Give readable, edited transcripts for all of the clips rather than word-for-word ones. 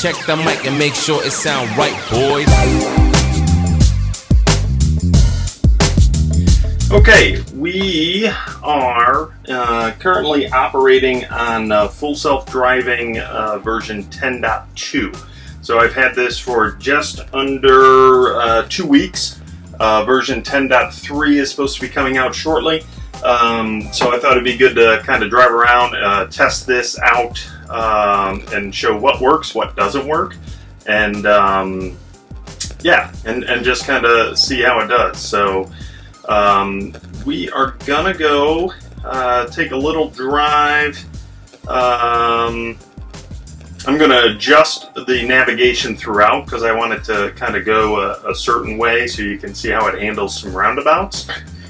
Check the mic and make sure it sound right, boys. Okay, we are currently operating on full self-driving version 10.2. So I've had this for just under 2 weeks. Version 10.3 is supposed to be coming out shortly. So I thought it'd be good to kind of drive around, test this out, and show what works, what doesn't work, and yeah, and just kind of see how it does. So we are gonna go take a little drive. I'm going to adjust the navigation throughout because I want it to kind of go a certain way so you can see how it handles some roundabouts.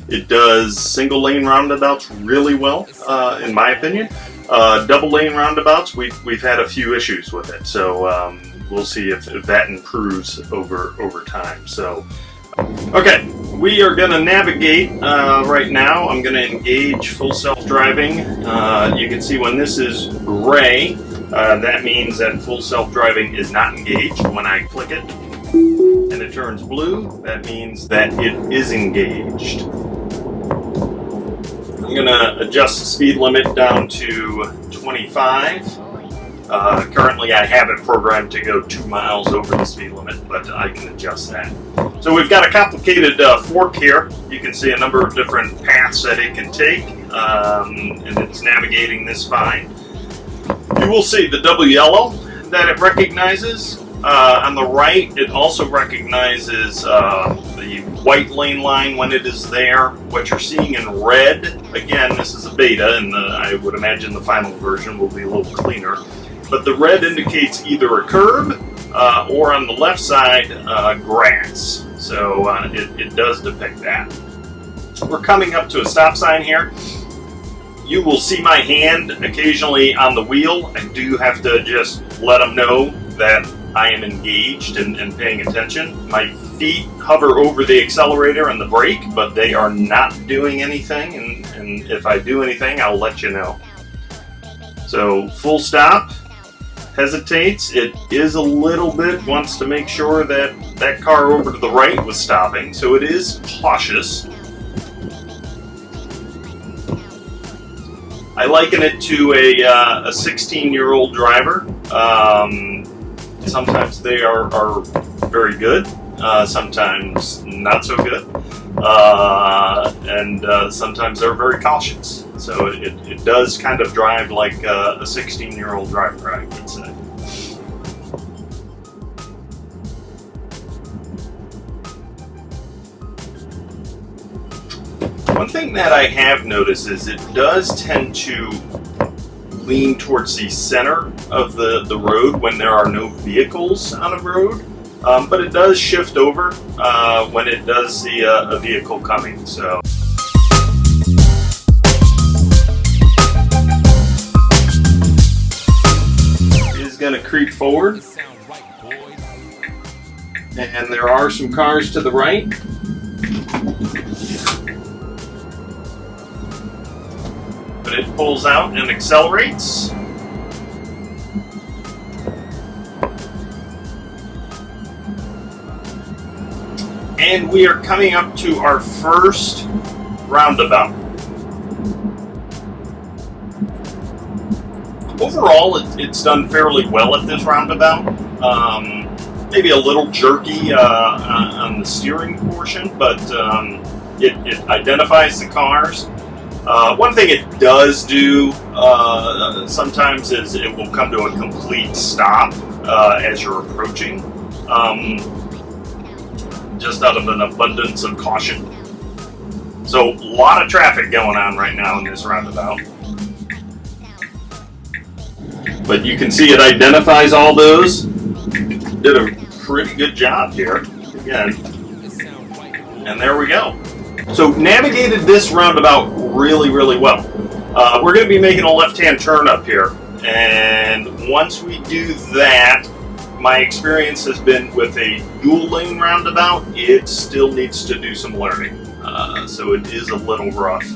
It does single lane roundabouts really well, in my opinion. Double lane roundabouts, we've had a few issues with it, so we'll see if that improves over time. So, okay, we are going to navigate right now. I'm going to engage full self-driving. You can see when this is gray, that means that full self-driving is not engaged. When I click it and it turns blue, that means that it is engaged. I'm going to adjust the speed limit down to 25. Currently I have it programmed to go 2 miles over the speed limit, but I can adjust that. So we've got a complicated fork here. You can see a number of different paths that it can take, and it's navigating this fine. You will see the double yellow that it recognizes. On the right, it also recognizes the white lane line when it is there. What you're seeing in red, again, this is a beta, and I would imagine the final version will be a little cleaner. But the red indicates either a curb or on the left side, grass. So it does depict that. We're coming up to a stop sign here. You will see my hand occasionally on the wheel. I do have to just let them know that I am engaged and paying attention. My feet hover over the accelerator and the brake, but they are not doing anything. And if I do anything, I'll let you know. So full stop. Hesitates. It is a little bit, wants to make sure that that car over to the right was stopping, so it is cautious. I liken it to a 16-year-old driver. Sometimes they are very good, sometimes not so good, and sometimes they're very cautious. So it does kind of drive like a 16-year-old driver, I would say. One thing that I have noticed is it does tend to lean towards the center of the road when there are no vehicles on a road, but it does shift over when it does see a vehicle coming. So. Going to creep forward, and there are some cars to the right. But it pulls out and accelerates. And we are coming up to our first roundabout. Overall, it's done fairly well at this roundabout. Maybe a little jerky on the steering portion, but it identifies the cars. One thing it does do sometimes is it will come to a complete stop as you're approaching, just out of an abundance of caution. So a lot of traffic going on right now in this roundabout. But you can see it identifies all those. Did a pretty good job here, again. And there we go. So navigated this roundabout really, really well. We're going to be making a left-hand turn up here. And once we do that, my experience has been with a dual-lane roundabout, it still needs to do some learning. So it is a little rough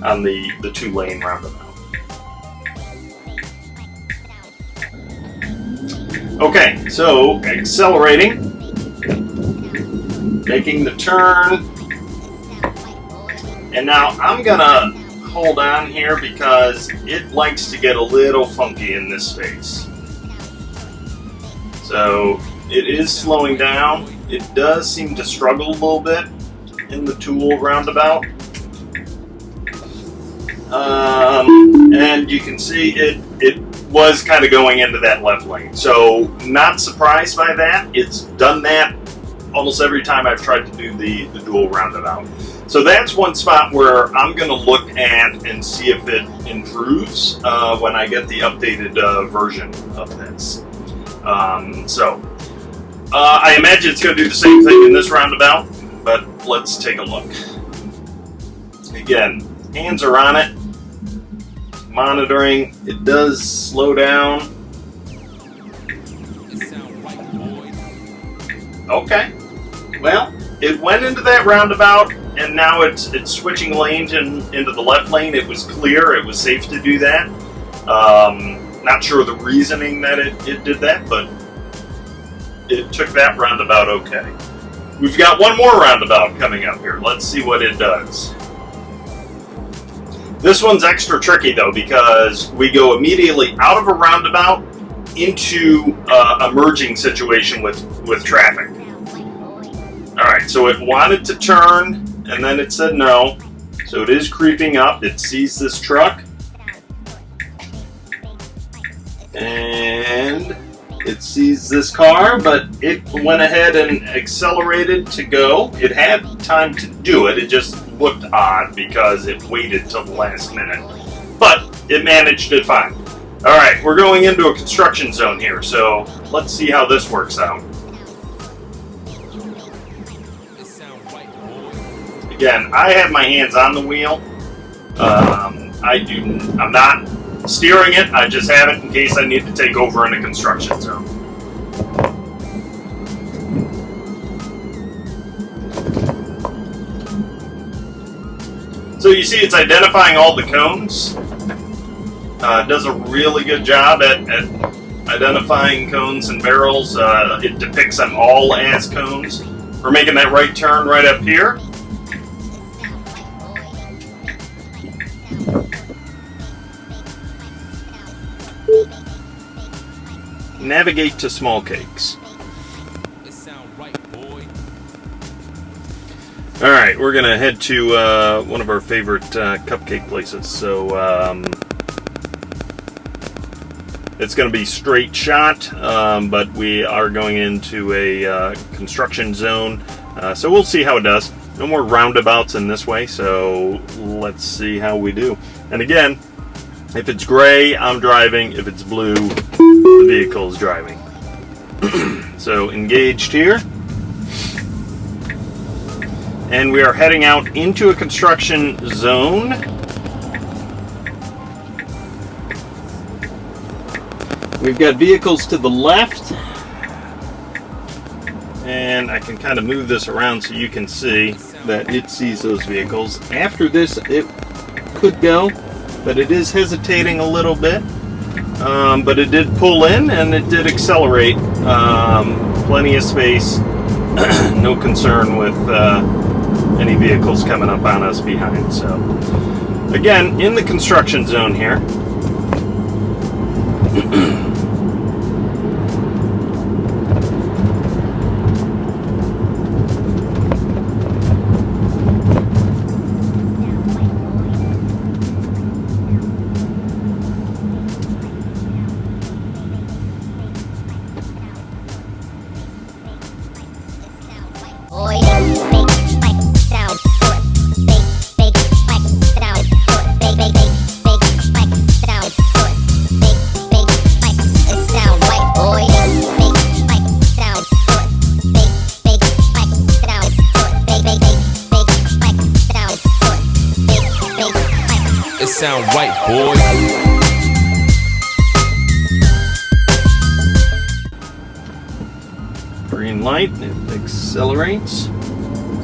on the two-lane roundabout. Okay, so accelerating, making the turn, and now I'm gonna hold on here because it likes to get a little funky in this space. So it is slowing down. It does seem to struggle a little bit in the tool roundabout. And you can see it was kind of going into that left lane. So not surprised by that. It's done that almost every time I've tried to do the dual roundabout. So that's one spot where I'm going to look at and see if it improves when I get the updated version of this. I imagine it's going to do the same thing in this roundabout, but let's take a look. Again, hands are on it, monitoring. It does slow down. Okay, well, it went into that roundabout, and now it's switching lanes into the left lane. It was clear, it was safe to do that. Not sure the reasoning that it did that, but it took that roundabout okay. We've got one more roundabout coming up here. Let's see what it does. This one's extra tricky though, because we go immediately out of a roundabout into a merging situation with traffic. Alright, so it wanted to turn, and then it said no. So it is creeping up. It sees this truck. And it sees this car, but it went ahead and accelerated to go. It had time to do it. It just looked odd because it waited till the last minute. But it managed it fine. Alright, we're going into a construction zone here, so let's see how this works out. Again, I have my hands on the wheel. I'm not steering it, I just have it in case I need to take over in a construction zone. So you see it's identifying all the cones. It does a really good job at identifying cones and barrels. It depicts them all as cones. We're making that right turn right up here. Navigate to small cakes. Alright, we're going to head to one of our favorite cupcake places. So it's going to be straight shot, but we are going into a construction zone. So we'll see how it does. No more roundabouts in this way, so let's see how we do. And again, if it's gray, I'm driving. If it's blue, the vehicle is driving. So engaged here. And we are heading out into a construction zone. We've got vehicles to the left. And I can kind of move this around so you can see that it sees those vehicles. After this, it could go, but it is hesitating a little bit. But it did pull in and it did accelerate. Plenty of space. No concern with any vehicles coming up on us behind. So again, in the construction zone here. Sound right, boy. Green light, it accelerates.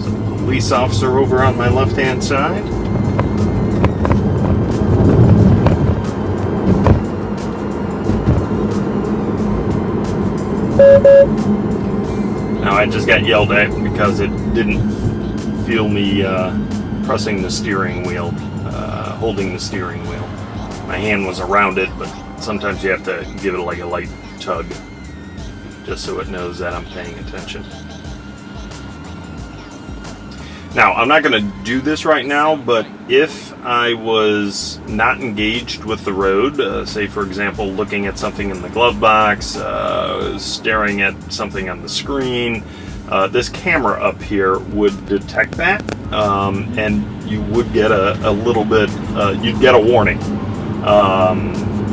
So police officer over on my left-hand side. Now I just got yelled at because it didn't feel me pressing the steering wheel, holding the steering wheel. My hand was around it, but sometimes you have to give it like a light tug just so it knows that I'm paying attention. Now, I'm not going to do this right now, but if I was not engaged with the road, say for example looking at something in the glove box, staring at something on the screen, this camera up here would detect that, and you would get a little bit, you'd get a warning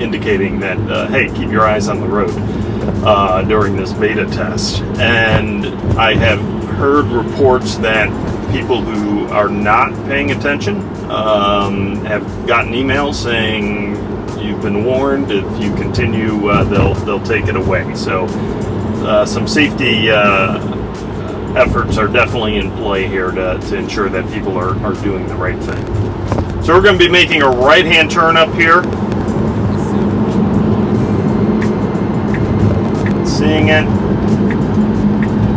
indicating that, hey, keep your eyes on the road during this beta test. And I have heard reports that people who are not paying attention have gotten emails saying you've been warned. If you continue, they'll take it away. So some safety efforts are definitely in play here to ensure that people are doing the right thing. So we're going to be making a right-hand turn up here. Seeing it.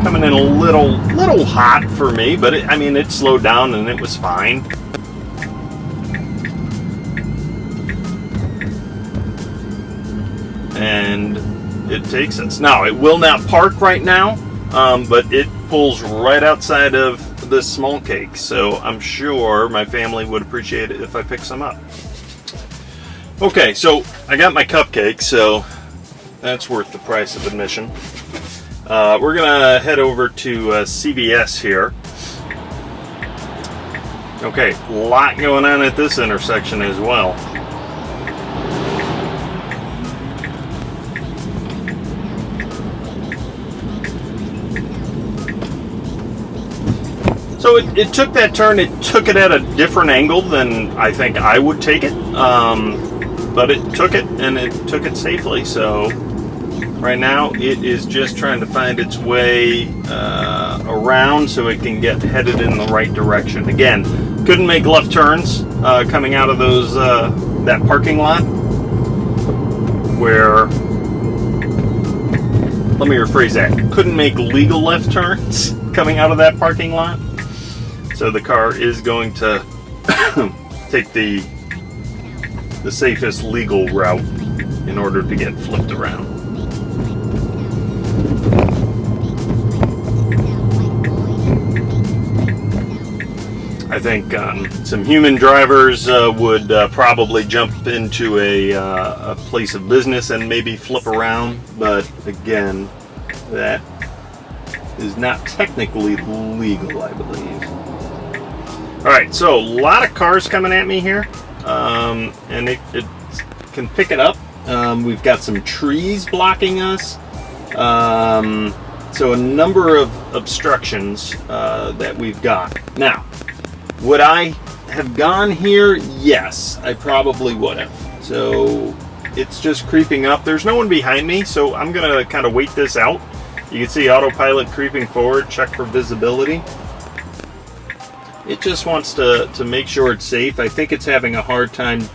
Coming in a little hot for me, but it slowed down and it was fine. And it takes us. Now, it will not park right now, but it pulls right outside of this small cake, so I'm sure my family would appreciate it if I pick some up. Okay, so I got my cupcake, so that's worth the price of admission. We're gonna head over to CVS here. Okay, a lot going on at this intersection as well. So it took that turn, it took it at a different angle than I think I would take it. But it took it, and it took it safely, so right now it is just trying to find its way around so it can get headed in the right direction. Again, couldn't make left turns coming out of those that parking lot where, let me rephrase that, couldn't make legal left turns coming out of that parking lot. So the car is going to take the safest legal route in order to get flipped around. I think some human drivers would probably jump into a place of business and maybe flip around, but again, that is not technically legal, I believe. Alright, so a lot of cars coming at me here, and it can pick it up. We've got some trees blocking us, so a number of obstructions that we've got. Now, would I have gone here? Yes, I probably would have. So it's just creeping up. There's no one behind me, so I'm going to kind of wait this out. You can see autopilot creeping forward, check for visibility. It just wants to make sure it's safe. I think it's having a hard time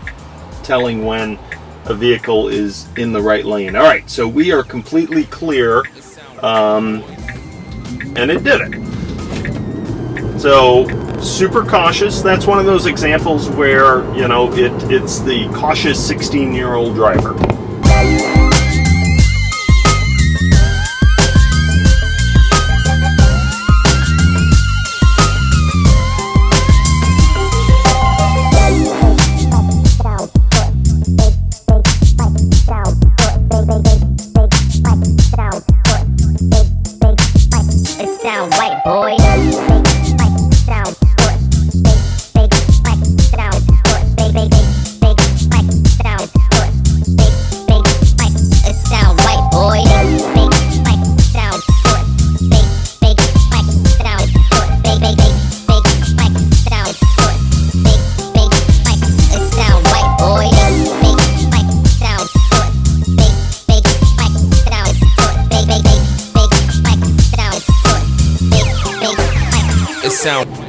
telling when a vehicle is in the right lane. All right, so we are completely clear, and it did it. So super cautious. That's one of those examples where, you know, it's the cautious 16-year-old driver.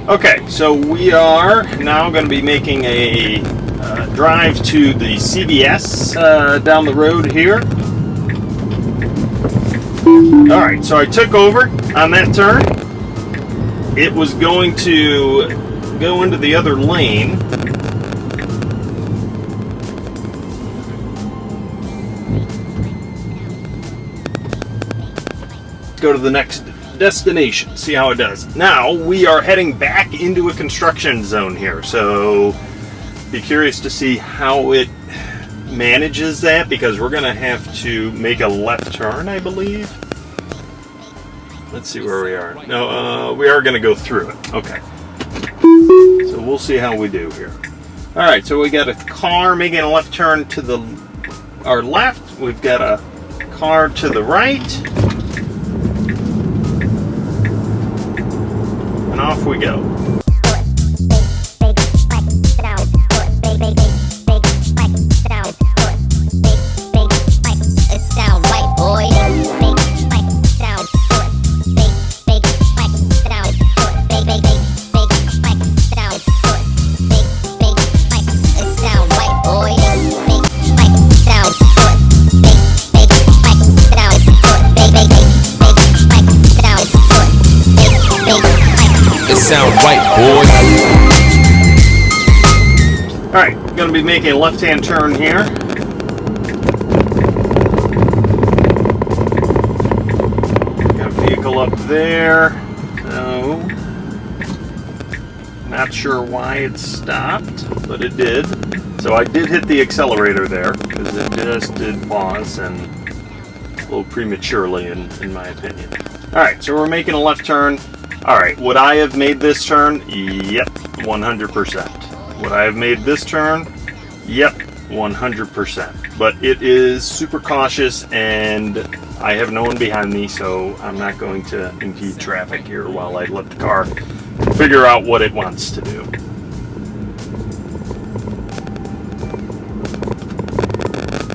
Okay, so we are now going to be making a drive to the CVS down the road here. Alright, so I took over on that turn. It was going to go into the other lane. Go to the next destination, see how it does. Now we are heading back into a construction zone here, so be curious to see how it manages that, because we're going to have to make a left turn, I believe. Let's see where we are. No, we are going to go through it. Okay. So we'll see how we do here. Alright, so we got a car making a left turn to our left. We've got a car to the right. And off we go. Sound white, boy. Alright, going to be making a left-hand turn here. Got a vehicle up there. So, not sure why it stopped, but it did. So I did hit the accelerator there, because it just did pause, and a little prematurely in my opinion. Alright, so we're making a left turn. Alright, would I have made this turn? Yep, 100%. Would I have made this turn? Yep, 100%. But it is super cautious, and I have no one behind me, so I'm not going to impede traffic here while I let the car figure out what it wants to do.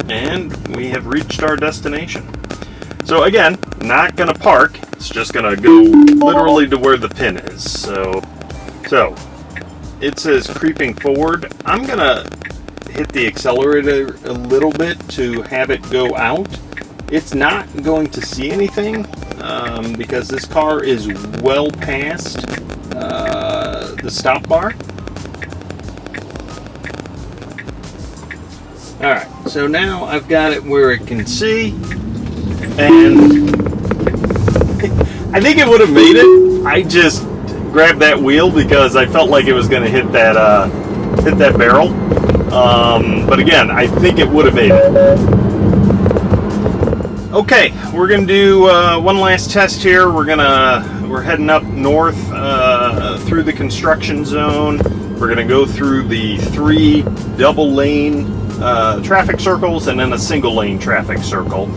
And we have reached our destination. So again, not going to park. It's just going to go literally to where the pin is. So it says creeping forward. I'm going to hit the accelerator a little bit to have it go out. It's not going to see anything because this car is well past the stop bar. Alright, so now I've got it where it can see, and I think it would have made it. I just grabbed that wheel because I felt like it was going to hit that barrel. But again, I think it would have made it. Okay, we're going to do one last test here. We're heading up north through the construction zone. We're going to go through the 3 double lane traffic circles and then a single lane traffic circle.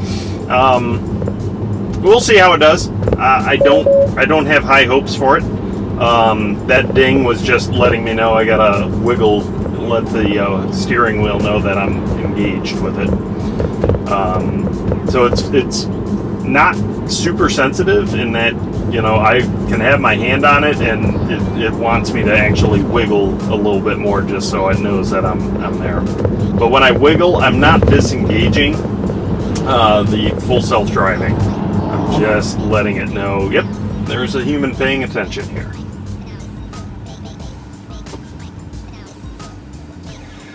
We'll see how it does. I don't have high hopes for it. That ding was just letting me know I gotta wiggle, let the steering wheel know that I'm engaged with it. So it's not super sensitive in that, you know, I can have my hand on it and it wants me to actually wiggle a little bit more just so it knows that I'm there. But when I wiggle, I'm not disengaging the full self-driving. I'm just letting it know, yep, there's a human paying attention here.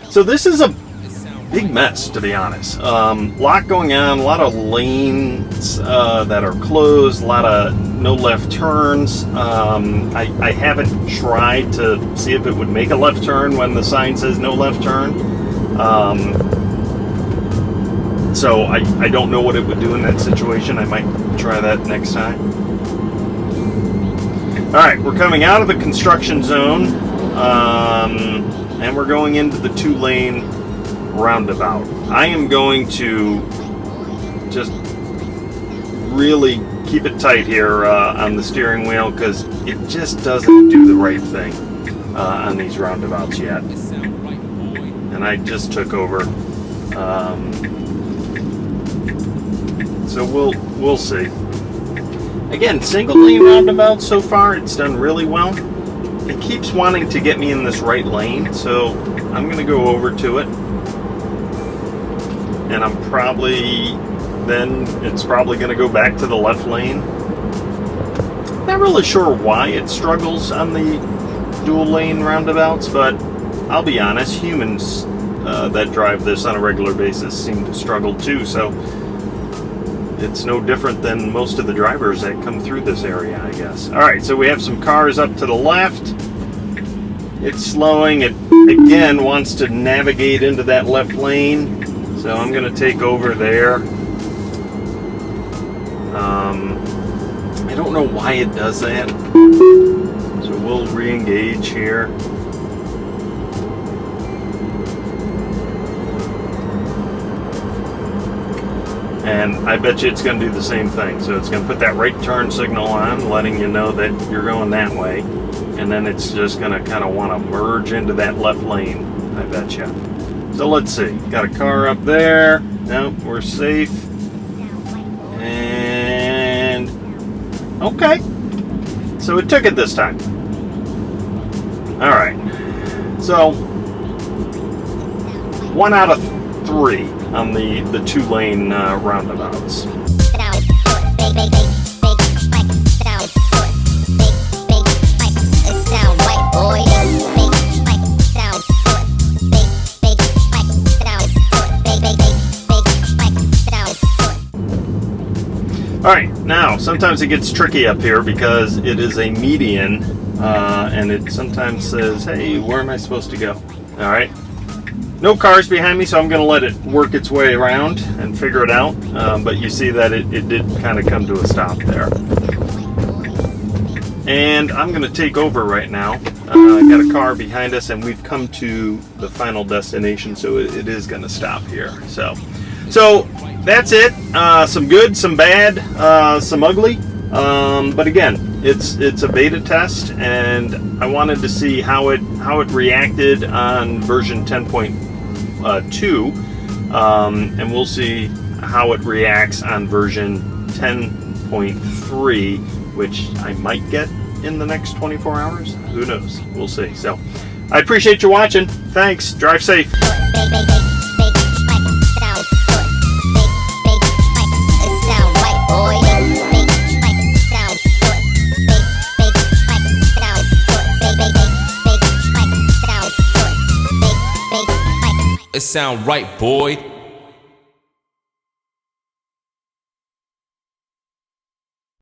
So this is a big mess, to be honest. Lot going on, a lot of lanes that are closed, a lot of no left turns. I haven't tried to see if it would make a left turn when the sign says no left turn. So I don't know what it would do in that situation. I might try that next time. Alright, we're coming out of the construction zone, and we're going into the 2-lane roundabout. I am going to just really keep it tight here on the steering wheel because it just doesn't do the right thing on these roundabouts yet. And I just took over. So we'll see. Again, single lane roundabout so far, it's done really well. It keeps wanting to get me in this right lane, so I'm going to go over to it. And I'm probably then it's probably going to go back to the left lane. Not really sure why it struggles on the dual lane roundabouts, but I'll be honest, humans that drive this on a regular basis seem to struggle too, so it's no different than most of the drivers that come through this area, I guess. Alright, so we have some cars up to the left. It's slowing. It again wants to navigate into that left lane, so I'm going to take over there. I don't know why it does that, so we'll re-engage here. And I bet you it's going to do the same thing. So it's going to put that right turn signal on, letting you know that you're going that way. And then it's just going to kind of want to merge into that left lane, I bet you. So let's see. Got a car up there. No, we're safe. And okay. So it took it this time. All right. So 1 out of 3 on the 2-lane roundabouts. Alright, now sometimes it gets tricky up here because it is a median and it sometimes says, hey, where am I supposed to go? Alright. No cars behind me, so I'm going to let it work its way around and figure it out. But you see that it did kind of come to a stop there. And I'm going to take over right now. I got a car behind us, and we've come to the final destination, so it is going to stop here. So that's it. Some good, some bad, some ugly. But again, it's a beta test, and I wanted to see how it reacted on version 10.2, and we'll see how it reacts on version 10.3, which I might get in the next 24 hours. Who knows? We'll see. So I appreciate you watching. Thanks. Drive safe. It sound right, boy.